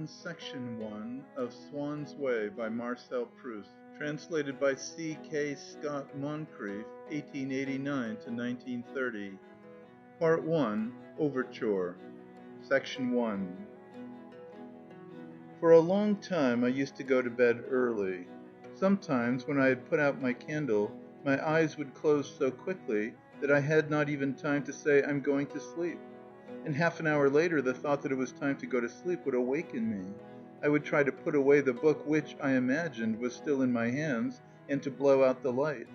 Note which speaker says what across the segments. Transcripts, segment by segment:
Speaker 1: Section 1 of Swann's Way by Marcel Proust, translated by C. K. Scott Moncrief, 1889 to 1930. Part 1, Overture. Section 1. For a long time I used to go to bed early. Sometimes, when I had put out my candle, my eyes would close so quickly that I had not even time to say, "I'm going to sleep." And half an hour later, the thought that it was time to go to sleep would awaken me. I would try to put away the book which, I imagined, was still in my hands, and to blow out the light.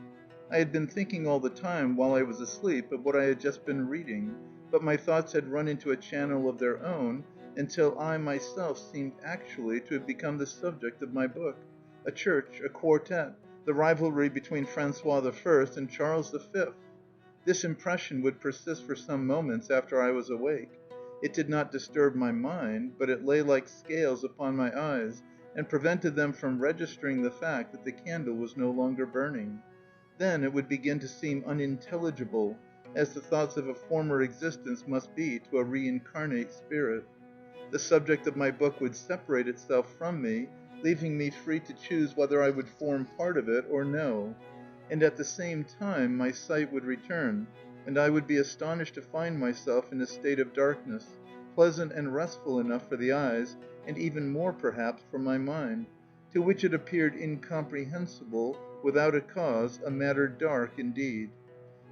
Speaker 1: I had been thinking all the time, while I was asleep, of what I had just been reading, but my thoughts had run into a channel of their own, until I myself seemed actually to have become the subject of my book. A church, a quartet, the rivalry between François I and Charles V. This impression would persist for some moments after I was awake. It did not disturb my mind, but it lay like scales upon my eyes, and prevented them from registering the fact that the candle was no longer burning. Then it would begin to seem unintelligible, as the thoughts of a former existence must be to a reincarnate spirit. The subject of my book would separate itself from me, leaving me free to choose whether I would form part of it or no. And at the same time my sight would return, and I would be astonished to find myself in a state of darkness, pleasant and restful enough for the eyes, and even more perhaps for my mind, to which it appeared incomprehensible, without a cause, a matter dark indeed.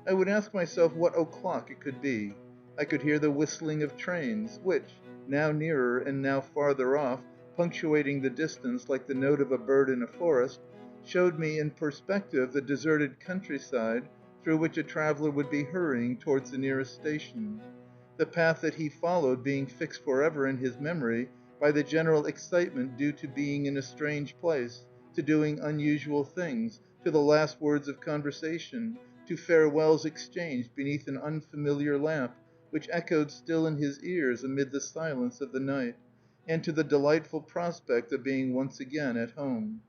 Speaker 1: I would ask myself what o'clock it could be. I could hear the whistling of trains, which, now nearer and now farther off, punctuating the distance like the note of a bird in a forest, showed me in perspective the deserted countryside through which a traveler would be hurrying towards the nearest station, the path that he followed being fixed forever in his memory by the general excitement due to being in a strange place, to doing unusual things, to the last words of conversation, to farewells exchanged beneath an unfamiliar lamp which echoed still in his ears amid the silence of the night, and to the delightful prospect of being once again at home.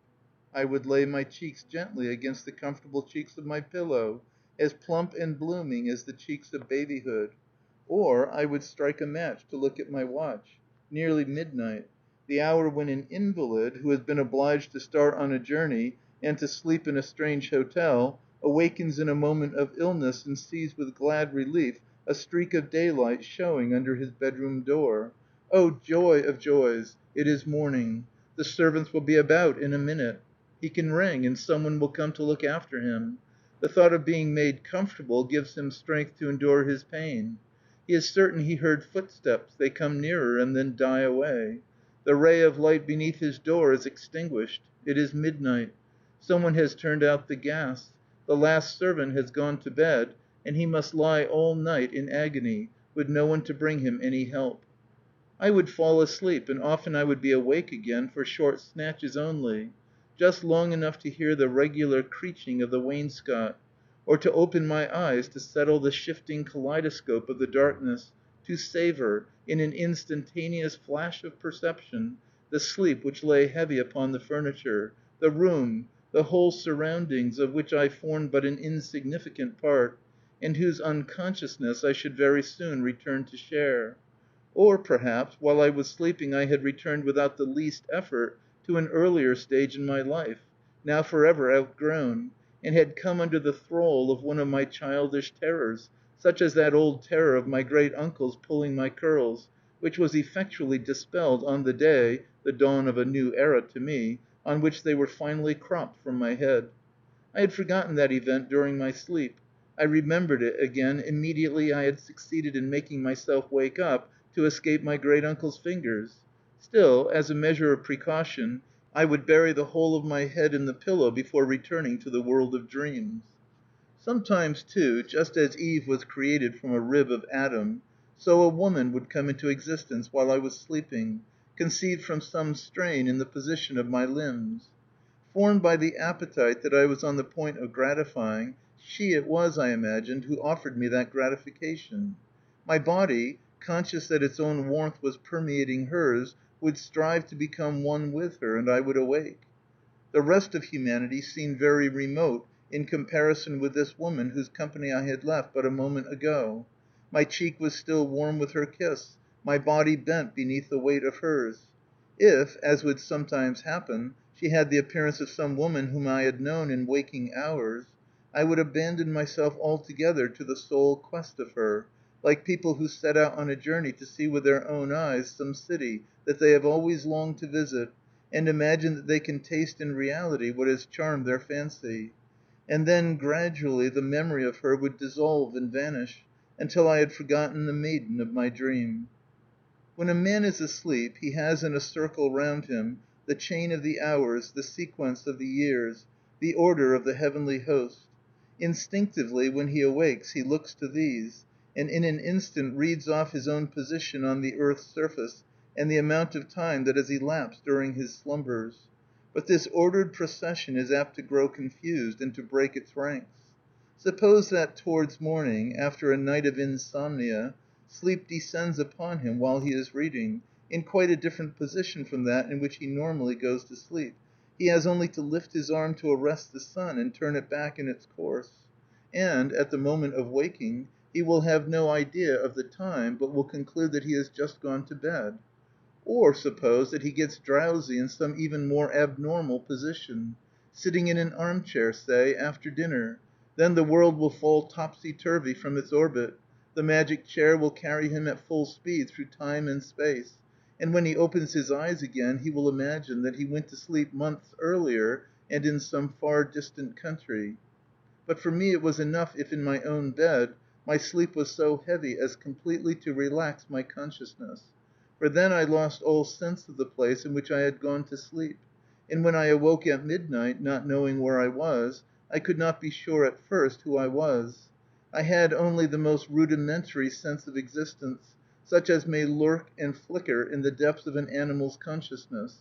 Speaker 1: I would lay my cheeks gently against the comfortable cheeks of my pillow, as plump and blooming as the cheeks of babyhood. Or I would strike a match to look at my watch. Nearly midnight, the hour when an invalid, who has been obliged to start on a journey and to sleep in a strange hotel, awakens in a moment of illness and sees with glad relief a streak of daylight showing under his bedroom door. Oh, joy of joys! It is morning. The servants will be about in a minute. He can ring, and someone will come to look after him. The thought of being made comfortable gives him strength to endure his pain. He is certain he heard footsteps. They come nearer and then die away. The ray of light beneath his door is extinguished. It is midnight. Someone has turned out the gas. The last servant has gone to bed, and he must lie all night in agony, with no one to bring him any help. I would fall asleep, and often I would be awake again for short snatches only, just long enough to hear the regular creaking of the wainscot, or to open my eyes to settle the shifting kaleidoscope of the darkness, to savor, in an instantaneous flash of perception, the sleep which lay heavy upon the furniture, the room, the whole surroundings of which I formed but an insignificant part, and whose unconsciousness I should very soon return to share. Or, perhaps, while I was sleeping I had returned without the least effort to an earlier stage in my life, now forever outgrown, and had come under the thrall of one of my childish terrors, such as that old terror of my great uncle's pulling my curls, which was effectually dispelled on the day (the dawn of a new era to me) on which they were finally cropped from my head. I had forgotten that event during my sleep. I remembered it again immediately I had succeeded in making myself wake up to escape my great uncle's fingers. Still, as a measure of precaution, I would bury the whole of my head in the pillow before returning to the world of dreams. Sometimes, too, just as Eve was created from a rib of Adam, so a woman would come into existence while I was sleeping, conceived from some strain in the position of my limbs. Formed by the appetite that I was on the point of gratifying, she it was, I imagined, who offered me that gratification. My body, conscious that its own warmth was permeating hers, would strive to become one with her, and I would awake. The rest of humanity seemed very remote in comparison with this woman whose company I had left but a moment ago. My cheek was still warm with her kiss, my body bent beneath the weight of hers. If, as would sometimes happen, she had the appearance of some woman whom I had known in waking hours, I would abandon myself altogether to the sole quest of her, like people who set out on a journey to see with their own eyes some city that they have always longed to visit, and imagine that they can taste in reality what has charmed their fancy. And then gradually the memory of her would dissolve and vanish, until I had forgotten the maiden of my dream. When a man is asleep, he has in a circle round him the chain of the hours, the sequence of the years, the order of the heavenly host. Instinctively, when he awakes, he looks to these, and in an instant reads off his own position on the earth's surface, and the amount of time that has elapsed during his slumbers. But this ordered procession is apt to grow confused, and to break its ranks. Suppose that towards morning, after a night of insomnia, sleep descends upon him while he is reading, in quite a different position from that in which he normally goes to sleep. He has only to lift his arm to arrest the sun, and turn it back in its course; and, at the moment of waking, he will have no idea of the time, but will conclude that he has just gone to bed. Or suppose that he gets drowsy in some even more abnormal position, sitting in an armchair, say, after dinner, then the world will fall topsy turvy from its orbit, the magic chair will carry him at full speed through time and space, and when he opens his eyes again he will imagine that he went to sleep months earlier and in some far distant country. But for me it was enough if in my own bed my sleep was so heavy as completely to relax my consciousness, for then I lost all sense of the place in which I had gone to sleep, and when I awoke at midnight, not knowing where I was, I could not be sure at first who I was. I had only the most rudimentary sense of existence, such as may lurk and flicker in the depths of an animal's consciousness.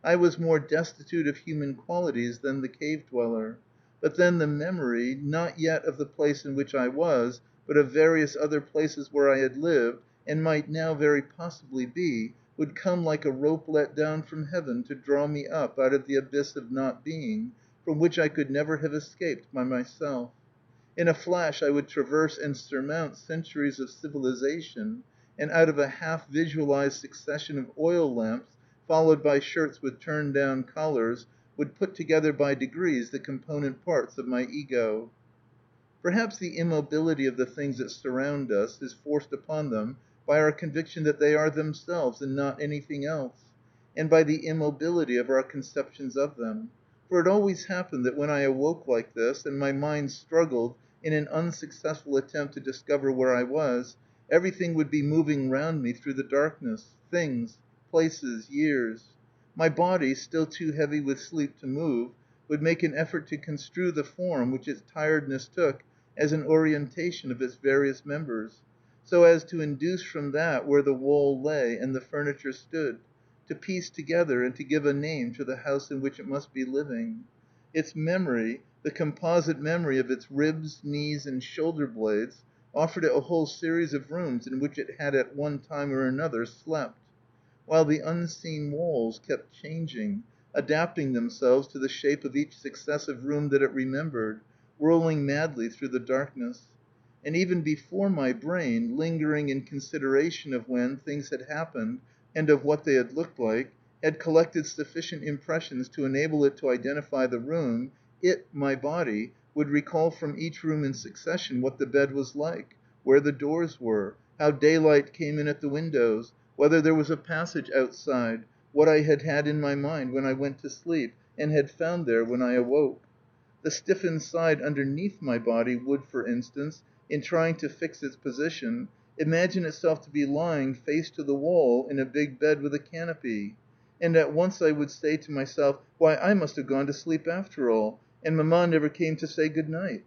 Speaker 1: I was more destitute of human qualities than the cave dweller. But then the memory, not yet of the place in which I was, but of various other places where I had lived, and might now very possibly be, would come like a rope let down from heaven to draw me up out of the abyss of not being, from which I could never have escaped by myself. In a flash I would traverse and surmount centuries of civilization, and out of a half visualized succession of oil lamps, followed by shirts with turned down collars, would put together by degrees the component parts of my ego. Perhaps the immobility of the things that surround us is forced upon them by our conviction that they are themselves and not anything else, and by the immobility of our conceptions of them. For it always happened that when I awoke like this, and my mind struggled in an unsuccessful attempt to discover where I was, everything would be moving round me through the darkness, things, places, years. My body, still too heavy with sleep to move, would make an effort to construe the form which its tiredness took as an orientation of its various members, so as to induce from that where the wall lay and the furniture stood, to piece together and to give a name to the house in which it must be living. Its memory, the composite memory of its ribs, knees, and shoulder blades, offered it a whole series of rooms in which it had at one time or another slept, while the unseen walls kept changing, adapting themselves to the shape of each successive room that it remembered, whirling madly through the darkness. And even before my brain, lingering in consideration of when things had happened and of what they had looked like, had collected sufficient impressions to enable it to identify the room, it, my body, would recall from each room in succession what the bed was like, where the doors were, how daylight came in at the windows, whether there was a passage outside, what I had had in my mind when I went to sleep, and had found there when I awoke. The stiffened side underneath my body would, for instance, in trying to fix its position, imagine itself to be lying face to the wall in a big bed with a canopy, and at once I would say to myself, "Why, I must have gone to sleep after all, and Mamma never came to say good night,"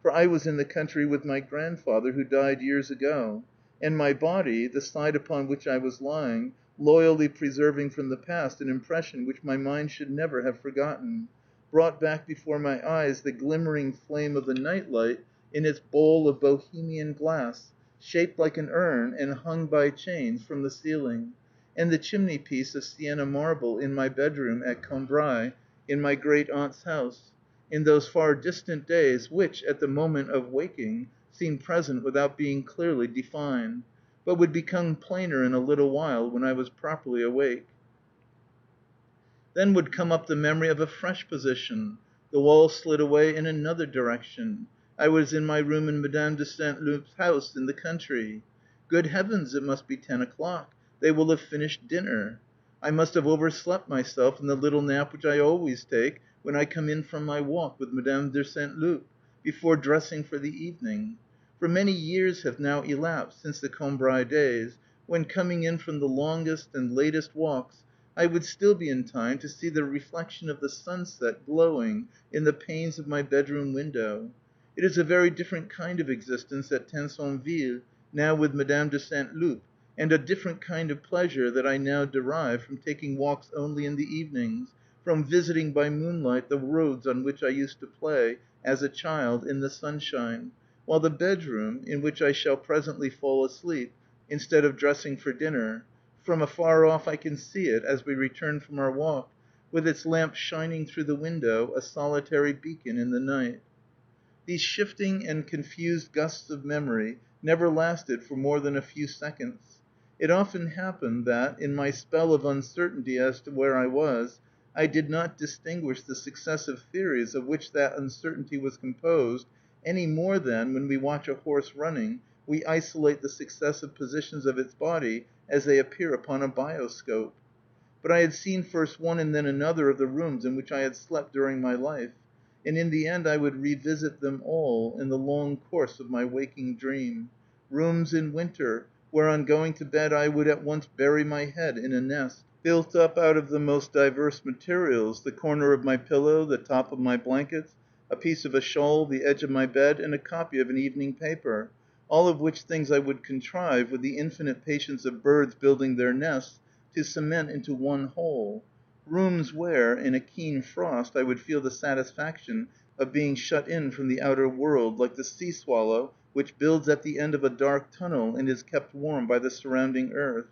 Speaker 1: for I was in the country with my grandfather, who died years ago, and my body, the side upon which I was lying, loyally preserving from the past an impression which my mind should never have forgotten, brought back before my eyes the glimmering flame of the night light in its bowl of Bohemian glass, shaped like an urn and hung by chains from the ceiling, and the chimney piece of Sienna marble in my bedroom at Cambrai, in my great aunt's house, in those far distant days which, at the moment of waking, seemed present without being clearly defined, but would become plainer in a little while when I was properly awake. Then would come up the memory of a fresh position. The wall slid away in another direction. I was in my room in Madame de St. Lup's house in the country. Good heavens, it must be 10 o'clock. They will have finished dinner. I must have overslept myself in the little nap which I always take when I come in from my walk with Madame de St. Lup, before dressing for the evening. For many years have now elapsed since the Combray days, when, coming in from the longest and latest walks, I would still be in time to see the reflection of the sunset glowing in the panes of my bedroom window. It is a very different kind of existence at Tansonville, now with Madame de St. Lup, and a different kind of pleasure that I now derive from taking walks only in the evenings, from visiting by moonlight the roads on which I used to play, as a child, in the sunshine, while the bedroom, in which I shall presently fall asleep, instead of dressing for dinner, from afar off I can see it, as we return from our walk, with its lamp shining through the window, a solitary beacon in the night. These shifting and confused gusts of memory never lasted for more than a few seconds. It often happened that, in my spell of uncertainty as to where I was, I did not distinguish the successive theories of which that uncertainty was composed, any more than, when we watch a horse running, we isolate the successive positions of its body as they appear upon a bioscope. But I had seen first one and then another of the rooms in which I had slept during my life, and in the end I would revisit them all in the long course of my waking dream. Rooms in winter, where on going to bed I would at once bury my head in a nest, built up out of the most diverse materials, the corner of my pillow, the top of my blankets, a piece of a shawl, the edge of my bed, and a copy of an evening paper, all of which things I would contrive, with the infinite patience of birds building their nests, to cement into one whole. Rooms where, in a keen frost, I would feel the satisfaction of being shut in from the outer world, like the sea swallow which builds at the end of a dark tunnel and is kept warm by the surrounding earth,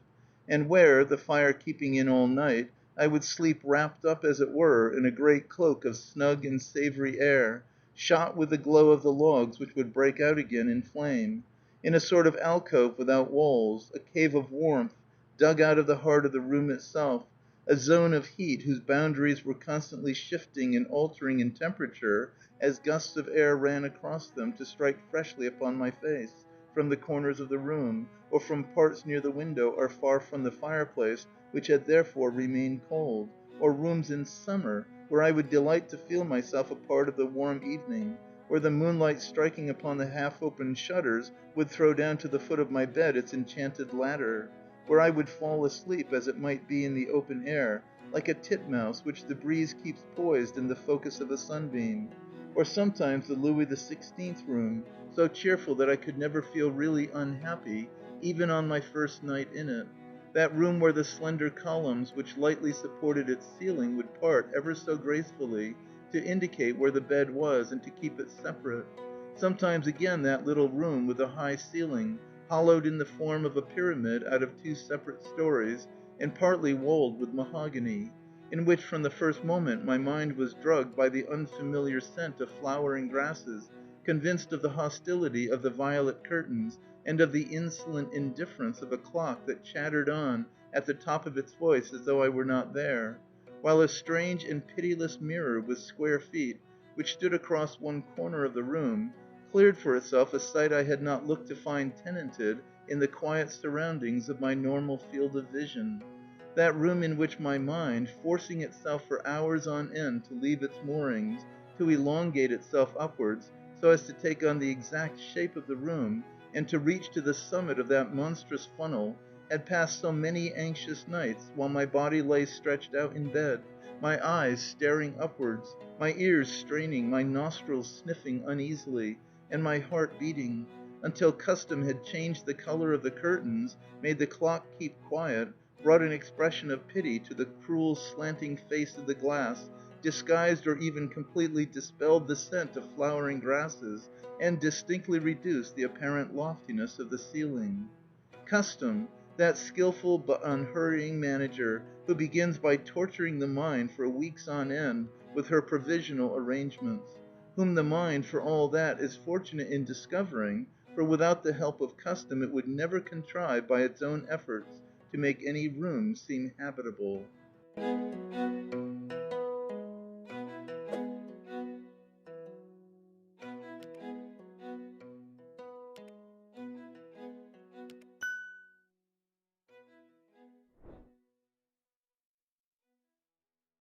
Speaker 1: and where, the fire keeping in all night, I would sleep wrapped up, as it were, in a great cloak of snug and savory air, shot with the glow of the logs which would break out again in flame, in a sort of alcove without walls, a cave of warmth, dug out of the heart of the room itself, a zone of heat whose boundaries were constantly shifting and altering in temperature as gusts of air ran across them to strike freshly upon my face, from the corners of the room, or from parts near the window or far from the fireplace, which had therefore remained cold, or rooms in summer, where I would delight to feel myself a part of the warm evening, where the moonlight striking upon the half-opened shutters would throw down to the foot of my bed its enchanted ladder, where I would fall asleep as it might be in the open air, like a titmouse which the breeze keeps poised in the focus of a sunbeam, or sometimes the Louis XVI room, so cheerful that I could never feel really unhappy, even on my first night in it, that room where the slender columns which lightly supported its ceiling would part ever so gracefully to indicate where the bed was and to keep it separate. Sometimes again that little room with the high ceiling, hollowed in the form of a pyramid out of two separate stories, and partly walled with mahogany, in which from the first moment my mind was drugged by the unfamiliar scent of flowering grasses, convinced of the hostility of the violet curtains, and of the insolent indifference of a clock that chattered on at the top of its voice as though I were not there, while a strange and pitiless mirror with square feet, which stood across one corner of the room, cleared for itself a site I had not looked to find tenanted in the quiet surroundings of my normal field of vision, that room in which my mind, forcing itself for hours on end to leave its moorings, to elongate itself upwards, so as to take on the exact shape of the room, and to reach to the summit of that monstrous funnel, had passed so many anxious nights, while my body lay stretched out in bed, my eyes staring upwards, my ears straining, my nostrils sniffing uneasily, and my heart beating, until custom had changed the color of the curtains, made the clock keep quiet, brought an expression of pity to the cruel slanting face of the glass, disguised or even completely dispelled the scent of flowering grasses, and distinctly reduced the apparent loftiness of the ceiling. Custom, that skillful but unhurrying manager, who begins by torturing the mind for weeks on end with her provisional arrangements, whom the mind, for all that, is fortunate in discovering, for without the help of custom it would never contrive by its own efforts to make any room seem habitable.